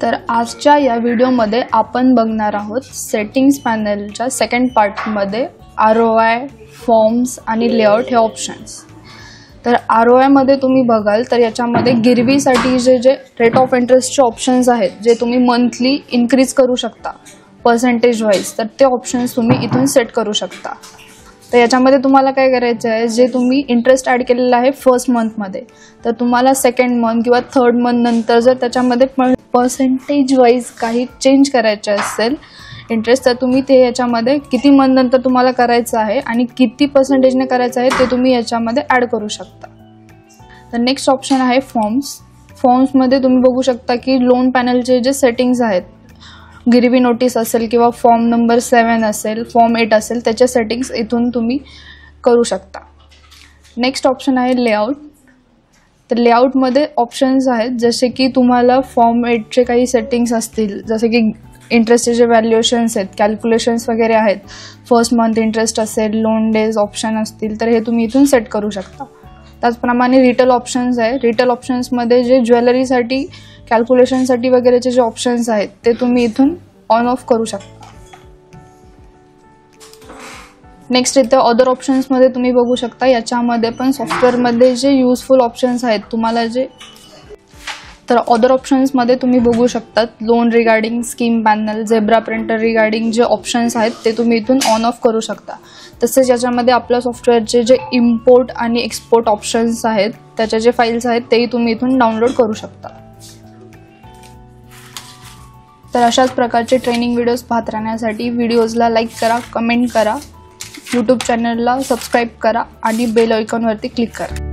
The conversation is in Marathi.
तर आजच्या या व्हिडिओमध्ये आपण बघणार आहोत सेटिंग्स पॅनलच्या सेकंड पार्टमध्ये ROI, फॉर्म्स आणि लेआउट हे ऑप्शन्स। तर ROI मध्ये तुम्ही बघाल तर याच्यामध्ये गिरवीसाठी जे रेट ऑफ इंटरेस्टचे ऑप्शन्स आहेत जे तुम्ही मंथली इन्क्रीज करू शकता पर्सेंटेज वाईज, तर ते ऑप्शन्स तुम्ही इथून सेट करू शकता। तर याच्यामध्ये तुम्हाला काय करायचं आहे, जे तुम्ही इंटरेस्ट ॲड केलेला आहे फर्स्ट मंथमध्ये, तर तुम्हाला सेकंड मंथ किंवा थर्ड मंथ नंतर जर त्याच्यामध्ये पर्सेंटेज वाईज काही चेंज करायचे असेल इंटरेस्ट, तर तुम्ही ते याच्यामध्ये किती मंथ नंतर तुम्हाला करायचं आहे आणि किती पर्सेंटेजने करायचं आहे ते तुम्ही याच्यामध्ये ॲड करू शकता। तर नेक्स्ट ऑप्शन आहे फॉर्म्स। फॉर्म्समध्ये तुम्ही बघू शकता की लोन पॅनलचे जे सेटिंग्स आहेत, गिरवी नोटीस असेल किंवा फॉर्म नंबर 7 असेल, फॉर्म 8 असेल, त्याच्या सेटिंग्स इथून तुम्ही करू शकता। नेक्स्ट ऑप्शन आहे लेआउट। तर लेआउटमध्ये ऑप्शन्स आहेत जसे की तुम्हाला फॉर्म 8चे काही सेटिंग्स असतील, जसे की इंटरेस्टचे जे व्हॅल्युएशन्स आहेत, कॅल्क्युलेशन्स वगैरे आहेत, फर्स्ट मंथ इंटरेस्ट असेल, लोन डेज ऑप्शन असतील, तर हे तुम्ही इथून सेट करू शकता। त्याचप्रमाणे रिटेल ऑप्शन्स आहे। रिटेल ऑप्शन्समध्ये जे ज्वेलरीसाठी कॅल्क्युलेशनसाठी वगैरेचे जे ऑप्शन्स आहेत ते तुम्ही इथून ऑन ऑफ करू शकता। नेक्स्ट इथे अदर ऑप्शन्समध्ये तुम्ही बघू शकता, याच्यामध्ये पण सॉफ्टवेअरमध्ये जे युजफुल ऑप्शन्स आहेत तुम्हाला जे, तर अदर ऑप्शन्समध्ये तुम्ही बघू शकतात loan regarding, scheme panel, zebra printer regarding जे ऑप्शन्स आहेत ते तुम्ही इथून ऑन ऑफ करू शकता। तसेच याच्यामध्ये आपल्या सॉफ्टवेअरचे जे इम्पोर्ट आणि एक्सपोर्ट ऑप्शन्स आहेत, त्याचे जे फाईल्स आहेत तेही तुम्ही इथून डाउनलोड करू शकता। तर अशाच प्रकारचे ट्रेनिंग व्हिडिओज पाहत राहण्यासाठी व्हिडिओजला लाईक करा, कमेंट करा, यूट्यूब चॅनलला सबस्क्राईब करा आणि बेल आयकॉनवरती क्लिक करा।